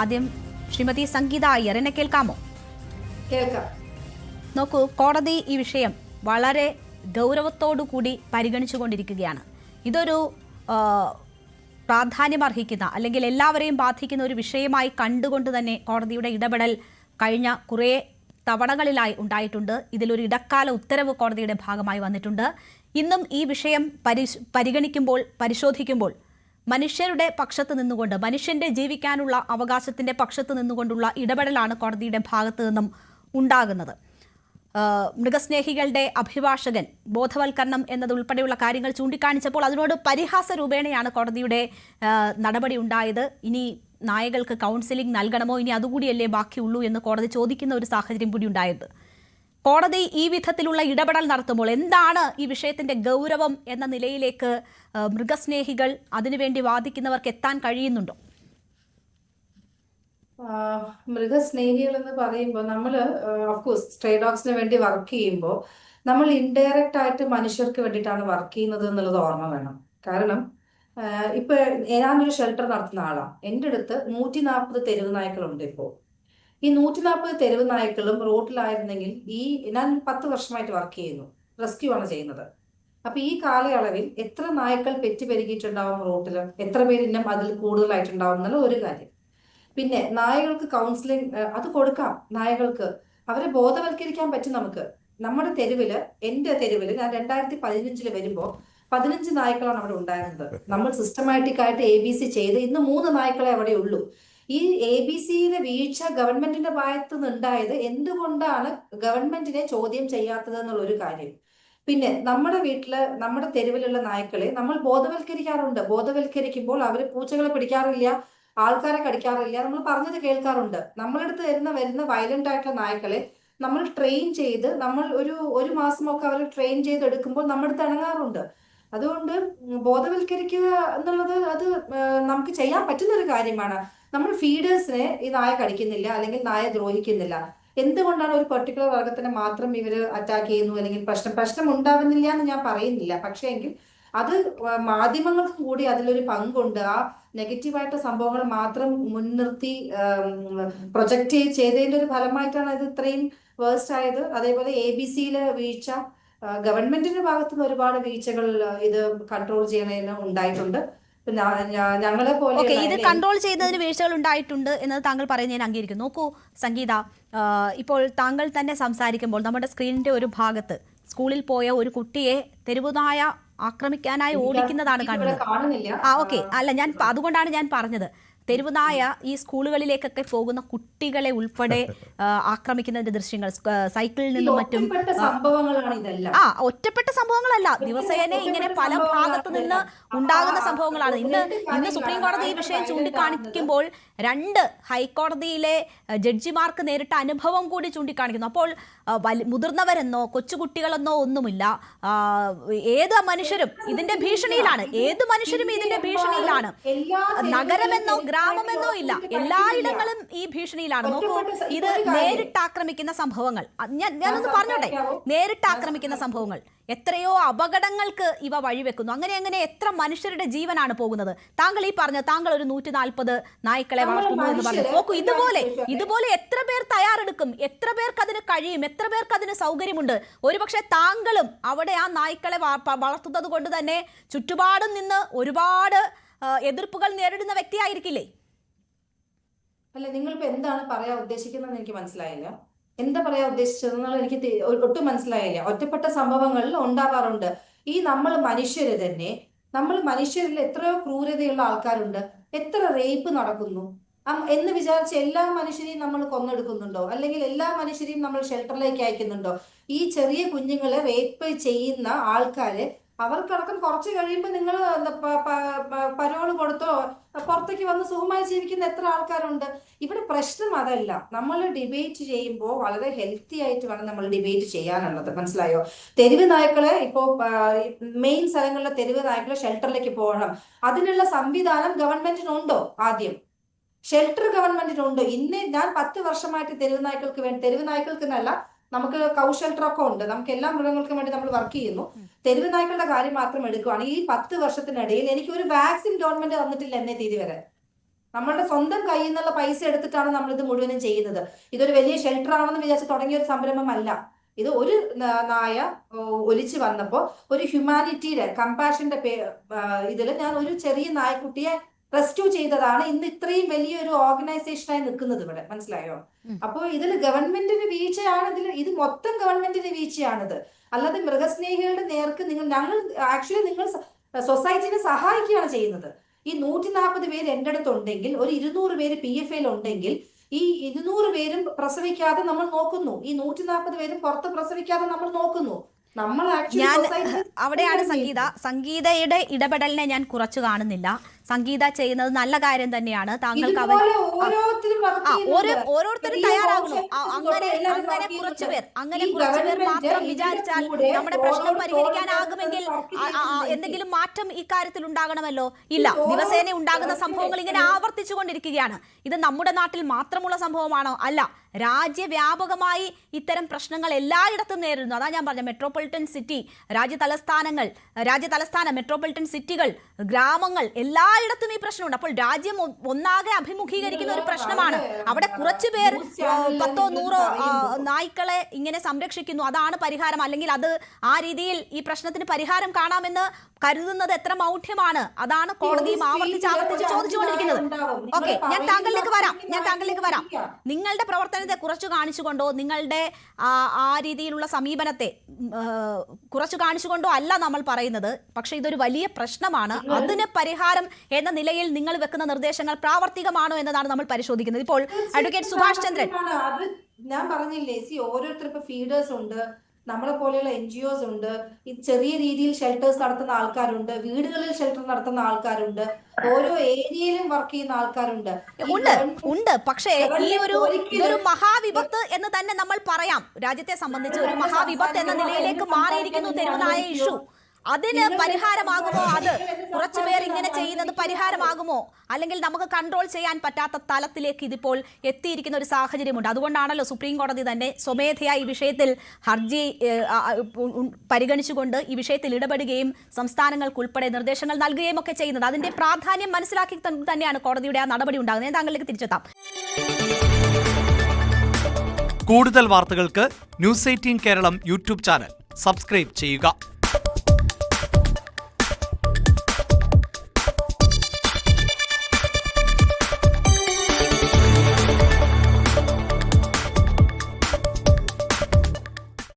ആദ്യം ശ്രീമതി സംഗീത അയ്യർ, എന്നെ കേൾക്കാമോ? കേൾക്കാം. നോക്കൂ, കോടതി ഈ വിഷയം വളരെ ഗൗരവത്തോടു കൂടി പരിഗണിച്ചുകൊണ്ടിരിക്കുകയാണ്. ഇതൊരു പ്രാധാന്യമർഹിക്കുന്ന അല്ലെങ്കിൽ എല്ലാവരെയും ബാധിക്കുന്ന ഒരു വിഷയമായി കണ്ടുകൊണ്ട് തന്നെ കോടതിയുടെ ഇടപെടൽ കഴിഞ്ഞ കുറേ തവണകളിലായി ഉണ്ടായിട്ടുണ്ട്. ഇതിലൊരു ഇടക്കാല ഉത്തരവ് കോടതിയുടെ ഭാഗമായി വന്നിട്ടുണ്ട്. ഇന്നും ഈ വിഷയം പരിശോധിക്കുമ്പോൾ മനുഷ്യരുടെ പക്ഷത്ത് നിന്നുകൊണ്ട്, മനുഷ്യന്റെ ജീവിക്കാനുള്ള അവകാശത്തിന്റെ പക്ഷത്ത് നിന്നുകൊണ്ടുള്ള ഇടപെടലാണ് കോടതിയുടെ ഭാഗത്തു നിന്നും ഉണ്ടാകുന്നത്. മൃഗസ്നേഹികളുടെ അഭിഭാഷകൻ ബോധവൽക്കരണം എന്നതുൾപ്പെടെയുള്ള കാര്യങ്ങൾ ചൂണ്ടിക്കാണിച്ചപ്പോൾ അതിനോട് പരിഹാസ രൂപേണയാണ് കോടതിയുടെ നടപടി ഉണ്ടായത്. ഇനി നായകൾക്ക് കൗൺസിലിംഗ് നൽകണമോ, ഇനി അതുകൂടിയല്ലേ ബാക്കിയുള്ളൂ എന്ന് കോടതി ചോദിക്കുന്ന ഒരു സാഹചര്യം കൂടി ഉണ്ടായത്. കോടതി ഈ വിധത്തിലുള്ള ഇടപെടൽ നടത്തുമ്പോൾ എന്താണ് ഈ വിഷയത്തിന്റെ ഗൗരവം എന്ന നിലയിലേക്ക് മൃഗസ്നേഹികൾ, അതിനുവേണ്ടി വാദിക്കുന്നവർക്ക് എത്താൻ കഴിയുന്നുണ്ടോ? മൃഗസ്നേഹികൾ എന്ന് പറയുമ്പോൾ നമ്മൾ ഓഫ്കോഴ്സ് സ്ട്രേ ഡോഗ്സിന് വേണ്ടി വർക്ക് ചെയ്യുമ്പോൾ നമ്മൾ ഇൻഡയറക്റ്റ് ആയിട്ട് മനുഷ്യർക്ക് വേണ്ടിയിട്ടാണ് വർക്ക് ചെയ്യുന്നത് എന്നുള്ളത് ഓർമ്മ വേണം. കാരണം ഇപ്പൊ ഞാനൊരു ഷെൽട്ടർ നടത്തുന്ന ആളാണ്. എൻ്റെ അടുത്ത് 140 തെരുവ് നായ്ക്കളുണ്ട്. ഇപ്പോൾ ഈ 140 തെരുവ് നായ്ക്കളും റോഡിലായിരുന്നെങ്കിൽ ഞാൻ 10 വർഷമായിട്ട് വർക്ക് ചെയ്യുന്നു, റെസ്ക്യൂ ആണ് ചെയ്യുന്നത്. അപ്പൊ ഈ കാലയളവിൽ എത്ര നായ്ക്കൾ പെറ്റുപെരുകിയിട്ടുണ്ടാവും റോഡിൽ, എത്ര പേര് ഇന്നും അതിൽ കൂടുതലായിട്ടുണ്ടാവും എന്നുള്ള ഒരു കാര്യം. പിന്നെ നായകൾക്ക് കൗൺസിലിംഗ് അത് കൊടുക്കാം. നായകൾക്ക് അവരെ ബോധവൽക്കരിക്കാൻ പറ്റും. നമുക്ക് നമ്മുടെ തെരുവില്, എന്റെ തെരുവില് ഞാൻ 2015 വരുമ്പോ 15 നായ്ക്കളാണ് അവിടെ ഉണ്ടായിരുന്നത്. നമ്മൾ സിസ്റ്റമാറ്റിക് ആയിട്ട് ABC ചെയ്ത് ഇന്ന് 3 നായ്ക്കളെ അവിടെ ഉള്ളൂ. ഈ ABCയിലെ വീഴ്ച ഗവൺമെന്റിന്റെ ഭാഗത്ത് നിന്നുണ്ടായത് എന്തുകൊണ്ടാണ് ഗവൺമെന്റിനെ ചോദ്യം ചെയ്യാത്തത് എന്നുള്ള ഒരു കാര്യം. പിന്നെ നമ്മുടെ വീട്ടില്, നമ്മുടെ തെരുവിലുള്ള നായ്ക്കളെ നമ്മൾ ബോധവൽക്കരിക്കാറുണ്ട്. ബോധവൽക്കരിക്കുമ്പോൾ അവര് പൂച്ചകളെ പിടിക്കാറില്ല, ആൾക്കാരെ കടിക്കാറില്ല, നമ്മൾ പറഞ്ഞത് കേൾക്കാറുണ്ട്. നമ്മളടുത്ത് വരുന്ന വയലന്റ് ആയിട്ടുള്ള നായ്ക്കളെ നമ്മൾ ട്രെയിൻ ചെയ്ത്, നമ്മൾ ഒരു മാസമൊക്കെ അവർ ട്രെയിൻ ചെയ്തെടുക്കുമ്പോൾ നമ്മുടെ അടുത്ത് ഇണങ്ങാറുണ്ട്. അതുകൊണ്ട് ബോധവൽക്കരിക്കുക എന്നുള്ളത് അത് നമുക്ക് ചെയ്യാൻ പറ്റുന്ന ഒരു കാര്യമാണ്. നമ്മൾ ഫീഡേഴ്സിനെ ഈ നായ കടിക്കുന്നില്ല അല്ലെങ്കിൽ നായ ദ്രോഹിക്കുന്നില്ല. എന്തുകൊണ്ടാണ് ഒരു പെർട്ടിക്കുലർ വർഗത്തിനെ മാത്രം ഇവര് അറ്റാക്ക് ചെയ്യുന്നു അല്ലെങ്കിൽ പ്രശ്നം ഉണ്ടാവുന്നില്ല എന്ന് ഞാൻ പറയുന്നില്ല. പക്ഷേ എങ്കിൽ അത് മാധ്യമങ്ങൾക്കും കൂടി അതിലൊരു പങ്കുണ്ട്. ആ നെഗറ്റീവായിട്ട് സംഭവങ്ങൾ മാത്രം മുൻനിർത്തി പ്രൊജക്റ്റ് ചെയ്തതിന്റെ ഒരു ഫലമായിട്ടാണ് ഇത് ഇത്രയും വേഴ്സ്റ്റ് ആയത്. അതേപോലെ ABCയിലെ വീഴ്ച, ഗവൺമെന്റിന്റെ ഭാഗത്തുനിന്ന് ഒരുപാട് വീഴ്ചകൾ ഇത് കൺട്രോൾ ചെയ്യണതിന് ഉണ്ടായിട്ടുണ്ട്. ഞങ്ങളെ പോലെ ഇത് കൺട്രോൾ ചെയ്തതിന് വീഴ്ചകൾ ഉണ്ടായിട്ടുണ്ട് എന്നത് താങ്കൾ പറയുന്നത് ഞാൻ അംഗീകരിക്കുന്നു. നോക്കൂ സംഗീത, ഇപ്പോൾ താങ്കൾ തന്നെ സംസാരിക്കുമ്പോൾ നമ്മുടെ സ്ക്രീനിന്റെ ഒരു ഭാഗത്ത് സ്കൂളിൽ പോയ ഒരു കുട്ടിയെ തെരുവുനായ ആക്രമിക്കാനായി ഓടിക്കുന്നതാണ് കാണുന്നത്. ഓക്കെ, അല്ല, അതുകൊണ്ടാണ് ഞാൻ പറഞ്ഞത്, തെരുവുനായ ഈ സ്കൂളുകളിലേക്കൊക്കെ പോകുന്ന കുട്ടികളെ ഉൾപ്പെടെ ആക്രമിക്കുന്നതിന്റെ ദൃശ്യങ്ങൾ സൈക്കിളിൽ നിന്നും മറ്റും. ഒറ്റപ്പെട്ട സംഭവങ്ങളല്ല, ദിവസേന ഇങ്ങനെ പല ഭാഗത്തു നിന്ന് ഉണ്ടാകുന്ന സംഭവങ്ങളാണ്. ഇന്ന് സുപ്രീം കോടതി ഈ വിഷയം ചൂണ്ടിക്കാണിക്കുമ്പോൾ 2 ഹൈക്കോടതിയിലെ ജഡ്ജിമാർക്ക് നേരിട്ട അനുഭവം കൂടി ചൂണ്ടിക്കാണിക്കുന്നു. അപ്പോൾ മുതിർന്നവരെന്നോ കൊച്ചുകുട്ടികളെന്നോ ഒന്നുമില്ല, ഏത് മനുഷ്യരും ഇതിന്റെ ഭീഷണിയിലാണ്. ഏത് മനുഷ്യരും ഇതിന്റെ ഭീഷണിയിലാണ്. നഗരമെന്നോ ഗ്രാമമെന്നോ ഇല്ല, എല്ലായിടങ്ങളും ഈ ഭീഷണിയിലാണ്. നോക്കൂ, ഇത് നേരിട്ട് ആക്രമിക്കുന്ന സംഭവങ്ങൾ. ഞാനൊന്ന് പറഞ്ഞോട്ടെ, നേരിട്ട് ആക്രമിക്കുന്ന സംഭവങ്ങൾ എത്രയോ അപകടങ്ങൾക്ക് ഇവ വഴിവെക്കുന്നു. അങ്ങനെ എത്ര മനുഷ്യരുടെ ജീവനാണ് പോകുന്നത്. താങ്കൾ ഈ പറഞ്ഞ, താങ്കൾ ഒരു 140 നായ്ക്കളെ വളർത്തുന്നു എന്ന് പറഞ്ഞു. നോക്കൂ, ഇതുപോലെ എത്ര പേർ തയ്യാറെടുക്കും, എത്ര പേർക്ക് അതിന് കഴിയും, എത്ര പേർക്ക് അതിന് സൗകര്യമുണ്ട്. ഒരുപക്ഷെ താങ്കളും അവിടെ ആ നായ്ക്കളെ വളർത്തുന്നത് കൊണ്ട് തന്നെ ചുറ്റുപാടും നിന്ന് ഒരുപാട് എതിർപ്പുകൾ നേരിടുന്ന വ്യക്തിയായിരിക്കില്ലേ? അല്ല, നിങ്ങളിപ്പോ എന്താണ് പറയാൻ ഉദ്ദേശിക്കുന്നത് എനിക്ക് മനസ്സിലായില്ല. എന്താ പറയാൻ ഉദ്ദേശിച്ചതെന്നുള്ള എനിക്ക് ഒട്ടും മനസ്സിലായില്ല. ഒറ്റപ്പെട്ട സംഭവങ്ങളിൽ ഉണ്ടാവാറുണ്ട്. നമ്മൾ മനുഷ്യര് തന്നെ, നമ്മൾ മനുഷ്യരിൽ എത്രയോ ക്രൂരതയുള്ള ആൾക്കാരുണ്ട്. എത്ര റേപ്പ് നടക്കുന്നു എന്ന് വിചാരിച്ച് എല്ലാ മനുഷ്യരെയും നമ്മൾ കൊന്നെടുക്കുന്നുണ്ടോ? അല്ലെങ്കിൽ എല്ലാ മനുഷ്യരെയും നമ്മൾ ഷെൽട്ടറിലേക്ക് അയക്കുന്നുണ്ടോ? ഈ ചെറിയ കുഞ്ഞുങ്ങളെ റേപ്പ് ചെയ്യുന്ന ആൾക്കാരെ അവർക്കടക്കം കുറച്ച് കഴിയുമ്പോൾ നിങ്ങൾ പരോള് കൊടുത്തോ പുറത്തേക്ക് വന്ന് സുഖമായി ജീവിക്കുന്ന എത്ര ആൾക്കാരുണ്ട്. ഇവിടെ പ്രശ്നം അതല്ല. നമ്മൾ ഡിബേറ്റ് ചെയ്യുമ്പോൾ വളരെ ഹെൽത്തി ആയിട്ട് വേണം നമ്മൾ ഡിബേറ്റ് ചെയ്യാനുള്ളത്. മനസ്സിലായോ? തെരുവ് നായ്ക്കളെ ഇപ്പോ മെയിൻ സ്ഥലങ്ങളിലെ തെരുവ് നായ്ക്കളെ ഷെൽട്ടറിലേക്ക് പോകണം. അതിനുള്ള സംവിധാനം ഗവൺമെന്റിനുണ്ടോ? ആദ്യം ഷെൽട്ടർ ഗവൺമെന്റിനുണ്ടോ? ഞാൻ 10 വർഷമായിട്ട് തെരുവ് നായ്ക്കൾക്ക് എന്നല്ല, നമുക്ക് കൗ ഷെൽട്ടർ ഒക്കെ ഉണ്ട്. നമുക്ക് എല്ലാ മൃഗങ്ങൾക്കും വേണ്ടി നമ്മൾ വർക്ക് ചെയ്യുന്നു. തെരുവ് നായ്ക്കളുടെ കാര്യം മാത്രം എടുക്കുകയാണ്. ഈ 10 വർഷത്തിനിടയിൽ എനിക്ക് ഒരു വാക്സിൻ ഗവൺമെന്റ് തന്നിട്ടില്ല എന്നെ തീയതി വരെ. നമ്മളുടെ സ്വന്തം കയ്യിൽ നിന്നുള്ള പൈസ എടുത്തിട്ടാണ് നമ്മൾ ഇത് മുഴുവനും ചെയ്യുന്നത്. ഇതൊരു വലിയ ഷെൽട്ടർ ആണെന്ന് വിചാരിച്ച് തുടങ്ങിയ ഒരു സംരംഭമല്ല. ഇത് ഒരു നായ ഒലിച്ചു വന്നപ്പോൾ ഒരു ഹ്യൂമാനിറ്റിയുടെ കമ്പാഷന്റെ ഇതിൽ ഞാൻ ഒരു ചെറിയ നായക്കുട്ടിയെ റെസ്ക്യൂ ചെയ്തതാണ് ഇന്ന് ഇത്രയും വലിയൊരു ഓർഗനൈസേഷനായി നിൽക്കുന്നത് ഇവിടെ. മനസ്സിലായോ? അപ്പോൾ ഇതിൽ ഗവൺമെന്റിന് വീഴ്ചയാണ്. ഇത് മൊത്തം ഗവൺമെന്റിന് വീഴ്ചയാണിത്. അല്ലാതെ മൃഗസ്നേഹികളുടെ നേർക്ക് ഞങ്ങൾ ആക്ച്വലി നിങ്ങൾ സൊസൈറ്റിനെ സഹായിക്കുകയാണ് ചെയ്യുന്നത്. ഈ 140 പേര് എൻ്റെ അടുത്തുണ്ടെങ്കിൽ ഒരു 200 പേര് PFAയിൽ ഉണ്ടെങ്കിൽ ഈ 200 പേരും പ്രസവിക്കാതെ നമ്മൾ നോക്കുന്നു. ഈ 140 പേരും പുറത്ത് പ്രസവിക്കാതെ നമ്മൾ നോക്കുന്നു. നമ്മൾ അവിടെയാണ് സംഗീതയുടെ ഇടപെടലിനെ ഞാൻ കുറച്ചു കാണുന്നില്ല. സംഗീത ചെയ്യുന്നത് നല്ല കാര്യം തന്നെയാണ്. താങ്കൾക്ക് ഓരോരുത്തരും തയ്യാറാകണം. അങ്ങനെ കുറച്ചു പേർ മാത്രം വിചാരിച്ചാൽ നമ്മുടെ പ്രശ്നം പരിഹരിക്കാനാകുമെങ്കിൽ എന്തെങ്കിലും മാറ്റം ഇക്കാര്യത്തിൽ ഉണ്ടാകണമല്ലോ. ഇല്ല, ദിവസേന ഉണ്ടാകുന്ന സംഭവങ്ങൾ ഇങ്ങനെ ആവർത്തിച്ചു കൊണ്ടിരിക്കുകയാണ്. ഇത് നമ്മുടെ നാട്ടിൽ മാത്രമുള്ള സംഭവമാണോ? അല്ല, രാജ്യവ്യാപകമായി ഇത്തരം പ്രശ്നങ്ങൾ എല്ലായിടത്തും നേരിടുന്നു. അതാ ഞാൻ പറഞ്ഞ മെട്രോപൊളിറ്റൻ സിറ്റി, രാജ്യതലസ്ഥാനം, മെട്രോപൊളിറ്റൻ സിറ്റികൾ, ഗ്രാമങ്ങൾ, എല്ലായിടത്തും ഈ പ്രശ്നമുണ്ട്. അപ്പോൾ രാജ്യം ഒന്നാകെ അഭിമുഖീകരിക്കുന്ന ഒരു പ്രശ്നമാണ്. അവിടെ കുറച്ചുപേർ 10 100 നായ്ക്കളെ ഇങ്ങനെ സംരക്ഷിക്കുന്നു, അതാണ് പരിഹാരം. അല്ലെങ്കിൽ അത് ആ രീതിയിൽ ഈ പ്രശ്നത്തിന് പരിഹാരം കാണാമെന്ന് കരുതുന്നത് എത്ര മൗഢ്യമാണ്. അതാണ് കോടതിയും ആവർത്തിച്ച് ചോദിച്ചുകൊണ്ടിരിക്കുന്നത്. ഓക്കെ, ഞാൻ താങ്കളിലേക്ക് വരാം. നിങ്ങളുടെ പ്രവർത്തനത്തെ കുറച്ചു കാണിച്ചുകൊണ്ടോ, നിങ്ങളുടെ ആ രീതിയിലുള്ള സമീപനത്തെ കുറച്ചു കാണിച്ചുകൊണ്ടോ അല്ല നമ്മൾ പറയുന്നത്. പക്ഷെ ഇതൊരു വലിയ പ്രശ്നമാണ്. അതിന് പരിഹാരം എന്ന നിലയിൽ നിങ്ങൾ വെക്കുന്ന നിർദ്ദേശങ്ങൾ പ്രാവർത്തികമാണോ എന്നതാണ് നമ്മൾ പരിശോധിക്കുന്നത്. ഇപ്പോൾ അഡ്വക്കേറ്റ് സുഭാഷ് ചന്ദ്രൻ, ഞാൻ പറഞ്ഞില്ലേ, ഓരോരുത്തർ ഇപ്പൊ ഫീഡേഴ്സ് ഉണ്ട്, നമ്മളെ പോലെയുള്ള NGOs ഉണ്ട്, ഈ ചെറിയ രീതിയിൽ ഷെൽട്ടേഴ്സ് നടത്തുന്ന ആൾക്കാരുണ്ട്, വീടുകളിൽ ഷെൽട്ടർ നടത്തുന്ന ആൾക്കാരുണ്ട്, ഓരോ ഏരിയയിലും വർക്ക് ചെയ്യുന്ന ആൾക്കാരുണ്ട്. ഉണ്ട്. പക്ഷേ ഇതൊരു മഹാവിപത്ത് എന്ന് തന്നെ നമ്മൾ പറയാം. രാജ്യത്തെ സംബന്ധിച്ച് ഒരു മഹാവിപത്ത് എന്ന നിലയിലേക്ക് മാറിയിരിക്കുന്നു തെരുവുനായ ഇഷ്യൂ. അതിന് പരിഹാരമാകുമോ? അത് കുറച്ചുപേർ ഇങ്ങനെ ചെയ്യുന്നത് പരിഹാരമാകുമോ? അല്ലെങ്കിൽ നമുക്ക് കൺട്രോൾ ചെയ്യാൻ പറ്റാത്ത തലത്തിലേക്ക് ഇതിപ്പോൾ എത്തിയിരിക്കുന്ന ഒരു സാഹചര്യമുണ്ട്. അതുകൊണ്ടാണല്ലോ സുപ്രീം കോടതി തന്നെ സ്വമേധയാ ഈ വിഷയത്തിൽ ഹർജി പരിഗണിച്ചുകൊണ്ട് ഈ വിഷയത്തിൽ ഇടപെടുകയും സംസ്ഥാനങ്ങൾക്കുൾപ്പെടെ നിർദ്ദേശങ്ങൾ നൽകുകയും ഒക്കെ ചെയ്യുന്നത്. അതിന്റെ പ്രാധാന്യം മനസ്സിലാക്കി തന്നെയാണ് കോടതിയുടെ ആ നടപടി ഉണ്ടാകുന്നത്. ഞാൻ താങ്കളിലേക്ക് തിരിച്ചെത്താം. കൂടുതൽ വാർത്തകൾക്ക് News 18 Keralam YouTube channel subscribe ചെയ്യുക.